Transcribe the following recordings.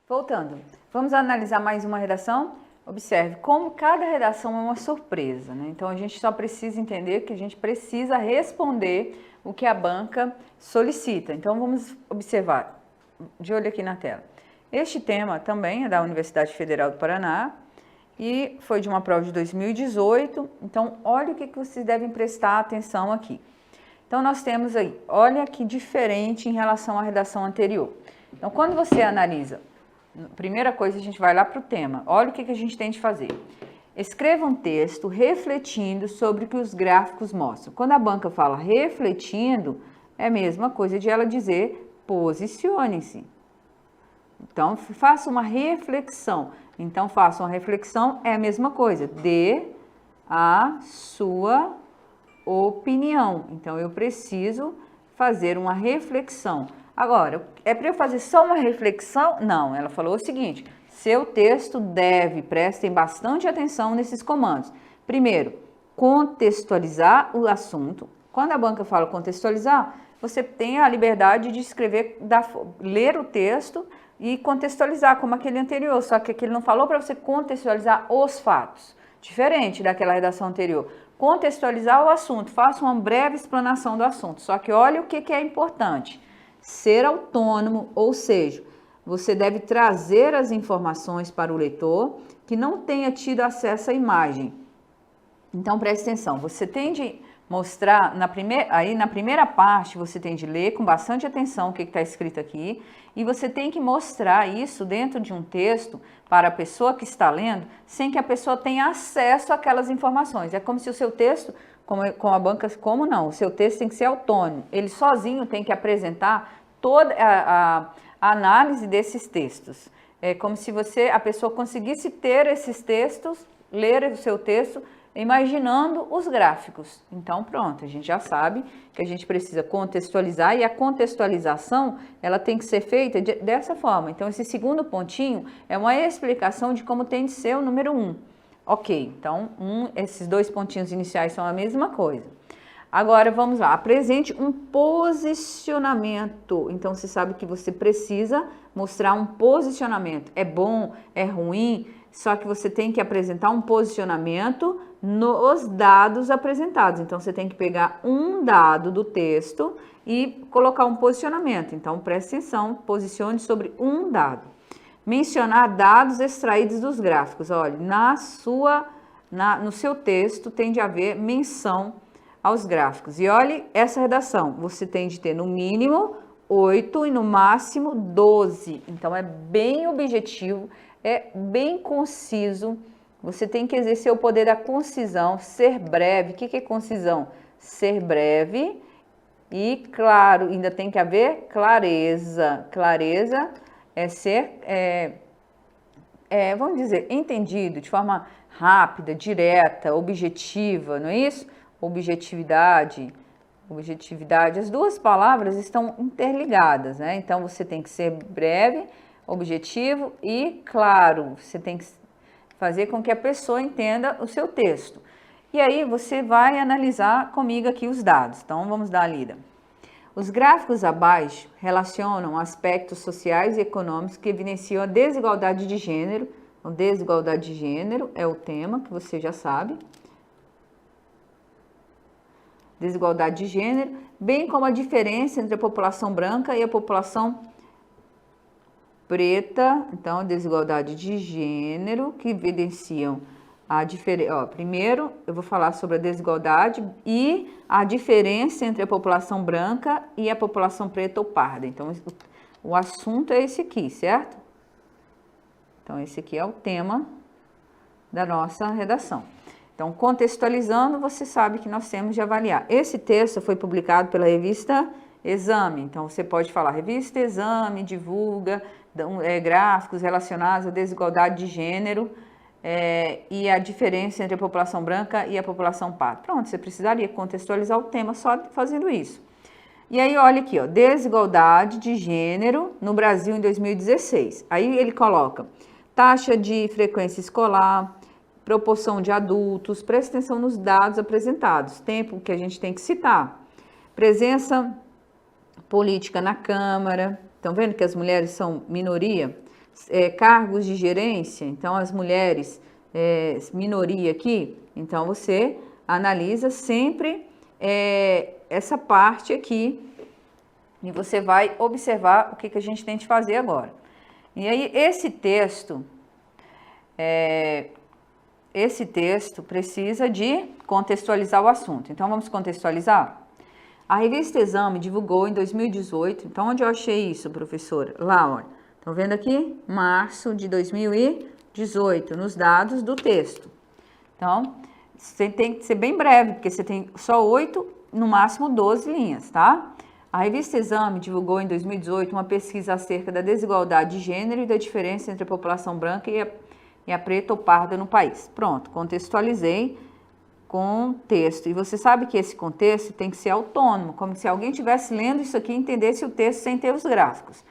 Voltando, vamos analisar mais uma redação? Observe como cada redação é uma surpresa, né? Então a gente só precisa entender que a gente precisa responder o que a banca solicita. Então vamos observar, de olho aqui na tela. Este tema também é da Universidade Federal do Paraná e foi de uma prova de 2018. Então olha o que vocês devem prestar atenção aqui. Então nós temos aí, olha que diferente em relação à redação anterior. Então quando você analisa, primeira coisa, a gente vai lá para o tema. Olha o que a gente tem de fazer. Escreva um texto refletindo sobre o que os gráficos mostram. Quando a banca fala refletindo, é a mesma coisa de ela dizer posicione-se. Então, faça uma reflexão. Então, faça uma reflexão, é a mesma coisa. Dê a sua opinião. Então, eu preciso fazer uma reflexão. Agora, é para eu fazer só uma reflexão? Não, ela falou o seguinte, seu texto deve, prestem bastante atenção nesses comandos. Primeiro, contextualizar o assunto. Quando a banca fala contextualizar, você tem a liberdade de escrever, ler o texto e contextualizar como aquele anterior, só que aquele não falou para você contextualizar os fatos, diferente daquela redação anterior. Contextualizar o assunto, faça uma breve explanação do assunto, só que olha o que é importante. Ser autônomo, ou seja, você deve trazer as informações para o leitor que não tenha tido acesso à imagem. Então, preste atenção, você tem de mostrar, na primeira parte, você tem de ler com bastante atenção o que está escrito aqui, e você tem que mostrar isso dentro de um texto para a pessoa que está lendo, sem que a pessoa tenha acesso àquelas informações. É como se o seu texto, com a banca, como não? O seu texto tem que ser autônomo, ele sozinho tem que apresentar toda a análise desses textos. É como se a pessoa conseguisse ter esses textos, ler o seu texto, imaginando os gráficos. Então, pronto, a gente já sabe que a gente precisa contextualizar e a contextualização, ela tem que ser feita dessa forma. Então, esse segundo pontinho é uma explicação de como tem de ser o número 1. Ok, então, esses dois pontinhos iniciais são a mesma coisa. Agora, vamos lá, apresente um posicionamento. Então, você sabe que você precisa mostrar um posicionamento. É bom, é ruim, só que você tem que apresentar um posicionamento nos dados apresentados. Então, você tem que pegar um dado do texto e colocar um posicionamento. Então, preste atenção, posicione sobre um dado. Mencionar dados extraídos dos gráficos. Olha, no seu texto tem de haver menção aos gráficos. E olhe essa redação, você tem de ter no mínimo 8 e no máximo 12. Então, é bem objetivo, é bem conciso. Você tem que exercer o poder da concisão, ser breve. O que é concisão? Ser breve e, claro, ainda tem que haver clareza. Clareza é ser, vamos dizer, entendido de forma rápida, direta, objetiva, não é isso? Objetividade, as duas palavras estão interligadas, né? Então, você tem que ser breve, objetivo e claro. Você tem que fazer com que a pessoa entenda o seu texto. E aí, você vai analisar comigo aqui os dados. Então, vamos dar a lida. Os gráficos abaixo relacionam aspectos sociais e econômicos que evidenciam a desigualdade de gênero. Então, desigualdade de gênero é o tema que você já sabe. Desigualdade de gênero, bem como a diferença entre a população branca e a população preta. Então, a desigualdade de gênero que evidenciam a diferença. Primeiro, eu vou falar sobre a desigualdade e a diferença entre a população branca e a população preta ou parda. Então, o assunto é esse aqui, certo? Então, esse aqui é o tema da nossa redação. Então, contextualizando, você sabe que nós temos de avaliar. Esse texto foi publicado pela revista Exame. Então, você pode falar, revista Exame divulga gráficos relacionados à desigualdade de gênero e a diferença entre a população branca e a população parda. Pronto, você precisaria contextualizar o tema só fazendo isso. E aí, olha aqui, ó, desigualdade de gênero no Brasil em 2016. Aí ele coloca taxa de frequência escolar, proporção de adultos, preste atenção nos dados apresentados, tempo que a gente tem que citar, presença política na Câmara, estão vendo que as mulheres são minoria? cargos de gerência, então as mulheres, minoria aqui, então você analisa sempre essa parte aqui e você vai observar o que a gente tem de fazer agora. E aí esse texto precisa de contextualizar o assunto. Então vamos contextualizar? A revista Exame divulgou em 2018, então onde eu achei isso, professora? Lá, olha, estão vendo aqui? Março de 2018, nos dados do texto. Então, você tem que ser bem breve, porque você tem só 8, no máximo 12 linhas, tá? A revista Exame divulgou em 2018 uma pesquisa acerca da desigualdade de gênero e da diferença entre a população branca e a preta ou parda no país. Pronto, contextualizei contexto. E você sabe que esse contexto tem que ser autônomo, como se alguém estivesse lendo isso aqui e entendesse o texto sem ter os gráficos.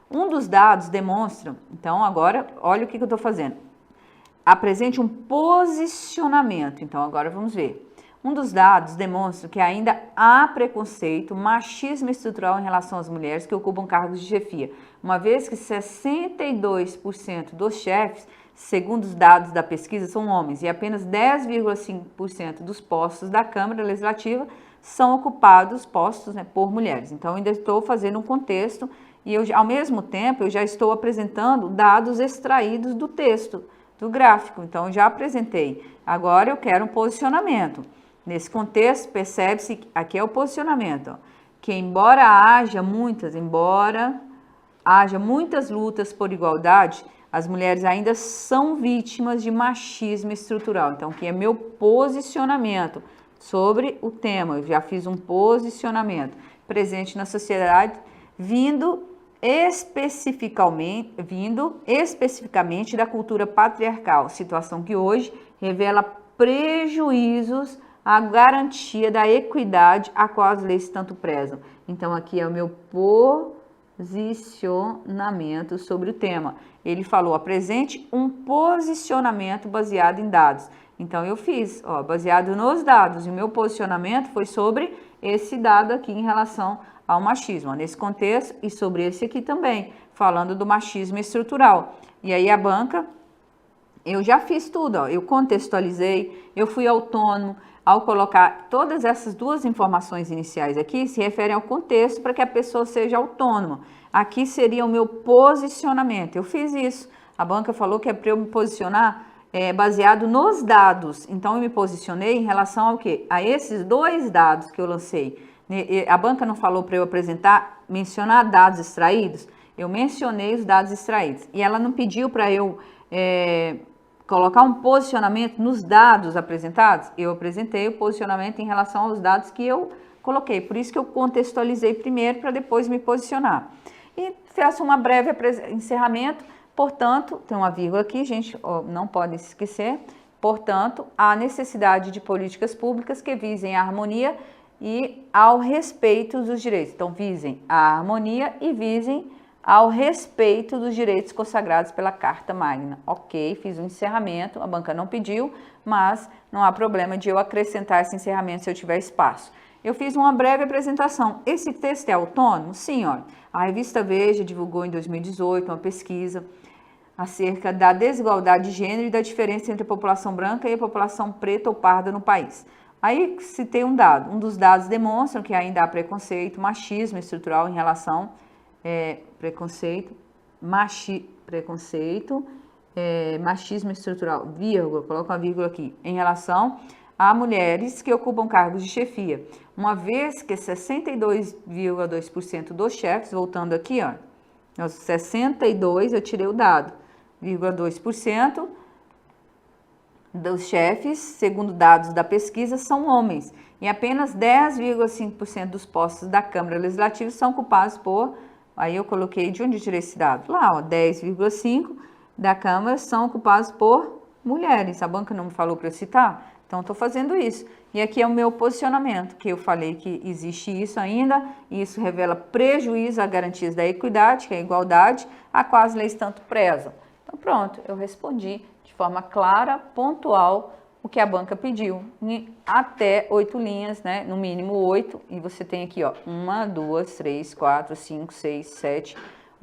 Um dos dados demonstra, então agora, olha o que eu estou fazendo. Apresente um posicionamento. Então agora vamos ver. Um dos dados demonstra que ainda há preconceito, machismo estrutural em relação às mulheres que ocupam cargos de chefia, uma vez que 62% dos chefes, segundo os dados da pesquisa, são homens e apenas 10,5% dos postos da Câmara Legislativa são ocupados por mulheres. Então, ainda estou fazendo um contexto e, ao mesmo tempo, eu já estou apresentando dados extraídos do texto, do gráfico. Então, já apresentei. Agora, eu quero um posicionamento. Nesse contexto, percebe-se que aqui é o posicionamento, ó, que embora haja muitas lutas por igualdade, as mulheres ainda são vítimas de machismo estrutural. Então, aqui é meu posicionamento sobre o tema. Eu já fiz um posicionamento presente na sociedade, vindo especificamente da cultura patriarcal, situação que hoje revela prejuízos à garantia da equidade a qual as leis tanto prezam. Então, aqui é o meu posicionamento sobre o tema. Ele falou, apresente um posicionamento baseado em dados. Então, eu fiz, baseado nos dados, e o meu posicionamento foi sobre esse dado aqui em relação ao machismo, nesse contexto, e sobre esse aqui também, falando do machismo estrutural. E aí a banca, eu já fiz tudo, eu contextualizei, eu fui autônomo, ao colocar todas essas duas informações iniciais aqui, se referem ao contexto para que a pessoa seja autônoma. Aqui seria o meu posicionamento. Eu fiz isso. A banca falou que é para eu me posicionar baseado nos dados. Então, eu me posicionei em relação ao quê? A esses dois dados que eu lancei. A banca não falou para eu mencionar dados extraídos? Eu mencionei os dados extraídos. E ela não pediu para eu colocar um posicionamento nos dados apresentados. Eu apresentei o posicionamento em relação aos dados que eu coloquei. Por isso que eu contextualizei primeiro para depois me posicionar. E faço uma breve encerramento. Portanto, tem uma vírgula aqui, gente, não pode se esquecer. Portanto, há necessidade de políticas públicas que visem a harmonia e ao respeito dos direitos. Então, visem a harmonia e visem ao respeito dos direitos consagrados pela Carta Magna. Ok, fiz um encerramento, a banca não pediu, mas não há problema de eu acrescentar esse encerramento se eu tiver espaço. Eu fiz uma breve apresentação. Esse texto é autônomo? Sim, olha. A revista Veja divulgou em 2018 uma pesquisa acerca da desigualdade de gênero e da diferença entre a população branca e a população preta ou parda no país. Aí citei um dado. Um dos dados demonstra que ainda há preconceito, machismo estrutural em relação machismo estrutural, vírgula, coloca uma vírgula aqui, em relação a mulheres que ocupam cargos de chefia, uma vez que 62,2% dos chefes, voltando aqui, 62, eu tirei o dado, 0,2% dos chefes, segundo dados da pesquisa, são homens, e apenas 10,5% dos postos da Câmara Legislativa são ocupados por. Aí eu coloquei, de onde eu tirei esse dado? Lá, 10,5% da Câmara são ocupados por mulheres. A banca não me falou para eu citar? Então, estou fazendo isso. E aqui é o meu posicionamento, que eu falei que existe isso ainda, e isso revela prejuízo a garantias da equidade, que é a igualdade, a qual as leis tanto prezam. Então, pronto, eu respondi de forma clara, pontual, o que a banca pediu, em até 8 linhas, né? No mínimo 8, e você tem aqui, 1, 2, 3, 4, 5, 6, 7,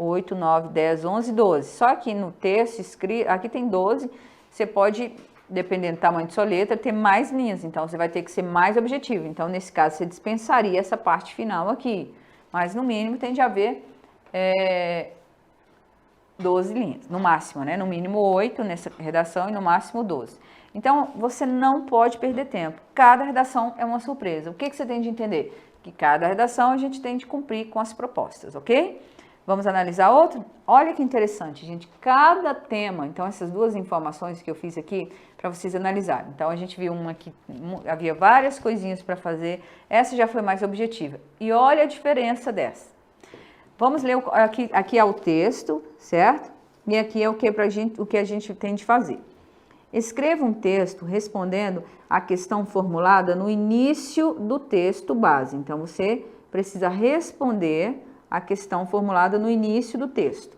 8, 9, 10, 11, 12. Só que no texto escrito, aqui tem 12, você pode, dependendo do tamanho de sua letra, ter mais linhas. Então, você vai ter que ser mais objetivo. Então, nesse caso, você dispensaria essa parte final aqui. Mas, no mínimo, tem de haver 12 linhas, no máximo, né? No mínimo 8 nessa redação e no máximo 12. Então, você não pode perder tempo. Cada redação é uma surpresa. O que você tem de entender? Que cada redação a gente tem de cumprir com as propostas, ok? Vamos analisar outro? Olha que interessante, gente. Cada tema, então essas duas informações que eu fiz aqui para vocês analisarem. Então, a gente viu uma que havia várias coisinhas para fazer. Essa já foi mais objetiva. E olha a diferença dessa. Vamos ler aqui é o texto, certo? E aqui é o que a gente tem de fazer. Escreva um texto respondendo a questão formulada no início do texto base. Então, você precisa responder a questão formulada no início do texto.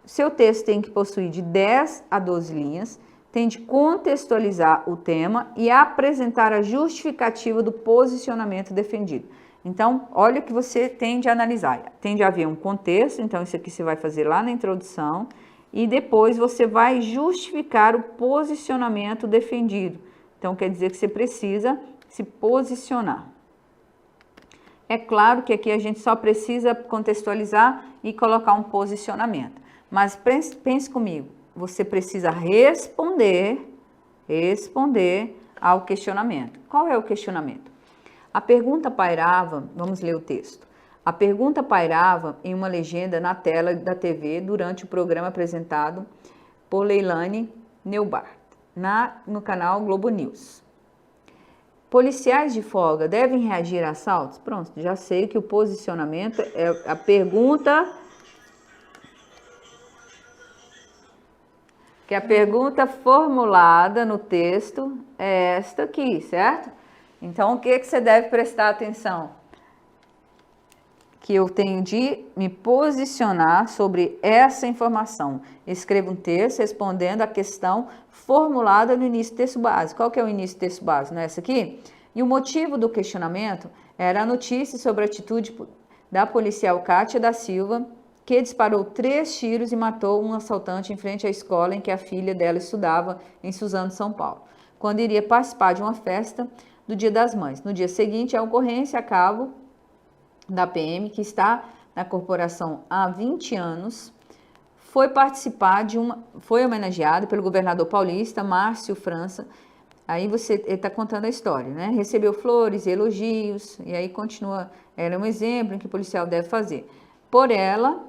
Seu texto tem que possuir de 10 a 12 linhas, tem de contextualizar o tema e apresentar a justificativa do posicionamento defendido. Então, olha o que você tem de analisar. Tem de haver um contexto, então isso aqui você vai fazer lá na introdução, e depois você vai justificar o posicionamento defendido. Então, quer dizer que você precisa se posicionar. É claro que aqui a gente só precisa contextualizar e colocar um posicionamento. Mas pense comigo, você precisa responder ao questionamento. Qual é o questionamento? A pergunta pairava, vamos ler o texto. A pergunta pairava em uma legenda na tela da TV durante o programa apresentado por Leilani Neubart, no canal Globo News. Policiais de folga devem reagir a assaltos? Pronto, já sei que o posicionamento é a pergunta... Que a pergunta formulada no texto é esta aqui, certo? Então, o que você deve prestar atenção? Que eu tenho de me posicionar sobre essa informação. Escreva um texto respondendo a questão formulada no início do texto base. Qual que é o início do texto base? Não é essa aqui? E o motivo do questionamento era a notícia sobre a atitude da policial Kátia da Silva, que disparou 3 tiros e matou um assaltante em frente à escola em que a filha dela estudava em Suzano, São Paulo, quando iria participar de uma festa do Dia das Mães. No dia seguinte, a ocorrência a cabo da PM, que está na corporação há 20 anos, foi homenageado pelo governador paulista, Márcio França. Aí ele está contando a história, né? Recebeu flores e elogios, e aí continua, era um exemplo em que o policial deve fazer. Por ela,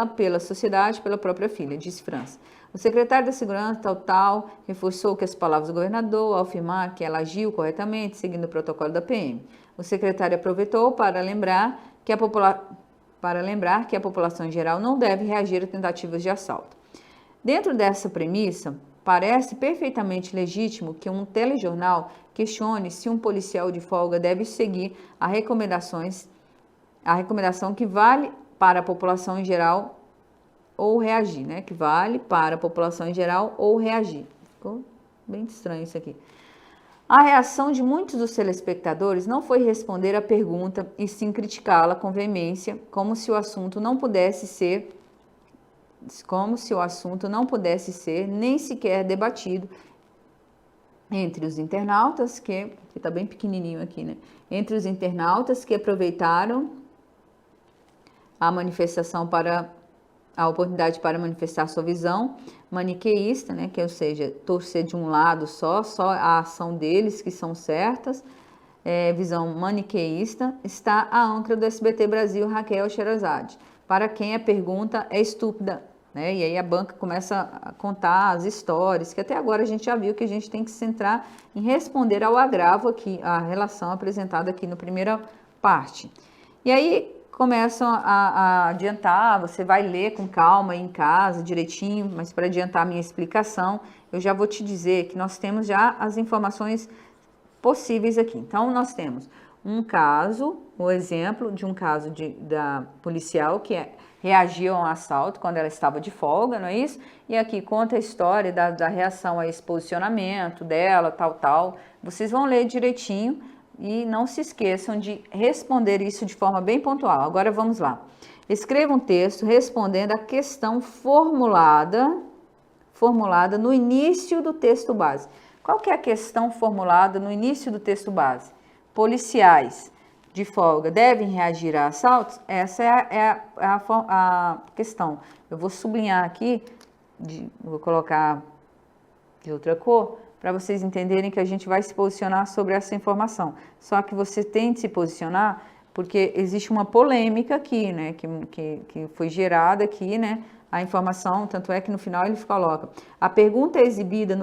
pela sociedade, pela própria filha, disse França. O secretário da Segurança, reforçou que as palavras do governador, ao afirmar que ela agiu corretamente, seguindo o protocolo da PM. O secretário aproveitou para lembrar que a população em geral não deve reagir a tentativas de assalto. Dentro dessa premissa, parece perfeitamente legítimo que um telejornal questione se um policial de folga deve seguir a recomendação que vale para a população em geral ou reagir, né? Que vale para a população em geral ou reagir. Ficou bem estranho isso aqui. A reação de muitos dos telespectadores não foi responder à pergunta e sim criticá-la com veemência, como se o assunto não pudesse ser nem sequer debatido entre os internautas, que está bem pequenininho aqui, né? Entre os internautas que aproveitaram a manifestação a oportunidade para manifestar sua visão maniqueísta, né, que ou seja, torcer de um lado só a ação deles que são certas, visão maniqueísta, está a âncora do SBT Brasil, Raquel Sherazade, para quem a pergunta é estúpida, né, e aí a banca começa a contar as histórias, que até agora a gente já viu que a gente tem que se centrar em responder ao agravo aqui, a relação apresentada aqui na primeira parte. E aí começam a adiantar, você vai ler com calma em casa, direitinho, mas para adiantar a minha explicação, eu já vou te dizer que nós temos já as informações possíveis aqui. Então, nós temos um caso, o exemplo de um caso da policial que reagiu a um assalto quando ela estava de folga, não é isso? E aqui conta a história da reação a esse posicionamento dela, tal. Vocês vão ler direitinho. E não se esqueçam de responder isso de forma bem pontual. Agora vamos lá. Escreva um texto respondendo a questão formulada no início do texto base. Qual que é a questão formulada no início do texto base? Policiais de folga devem reagir a assaltos? Essa é a questão. Eu vou sublinhar aqui, vou colocar de outra cor, para vocês entenderem que a gente vai se posicionar sobre essa informação. Só que você tem de se posicionar porque existe uma polêmica aqui, né, que foi gerada aqui, né, a informação, tanto é que no final ele coloca, a pergunta exibida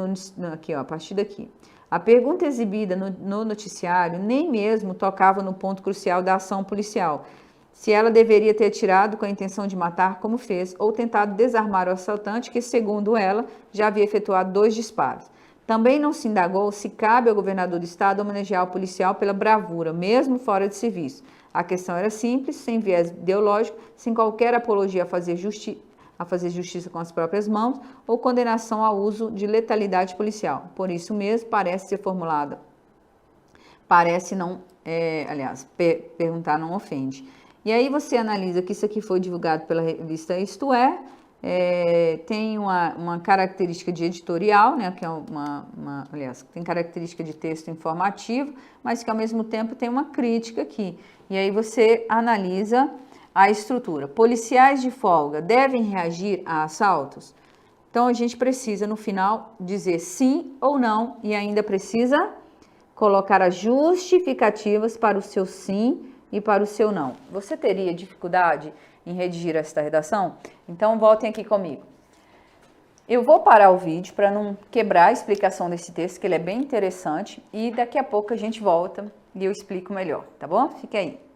aqui, ó, a partir daqui, a pergunta exibida no noticiário nem mesmo tocava no ponto crucial da ação policial, se ela deveria ter atirado com a intenção de matar, como fez, ou tentado desarmar o assaltante, que, segundo ela, já havia efetuado 2 disparos. Também não se indagou se cabe ao governador do estado homenagear o policial pela bravura, mesmo fora de serviço. A questão era simples, sem viés ideológico, sem qualquer apologia a fazer justiça com as próprias mãos ou condenação ao uso de letalidade policial. Por isso mesmo, parece ser formulada. Parece não, perguntar não ofende. E aí você analisa que isso aqui foi divulgado pela revista Isto É, tem uma característica de editorial, né, que é tem característica de texto informativo, mas que ao mesmo tempo tem uma crítica aqui. E aí você analisa a estrutura. Policiais de folga devem reagir a assaltos? Então a gente precisa no final dizer sim ou não e ainda precisa colocar as justificativas para o seu sim e para o seu não. Você teria dificuldade em redigir esta redação? Então voltem aqui comigo. Eu vou parar o vídeo para não quebrar a explicação desse texto, que ele é bem interessante, e daqui a pouco a gente volta e eu explico melhor, tá bom? Fique aí.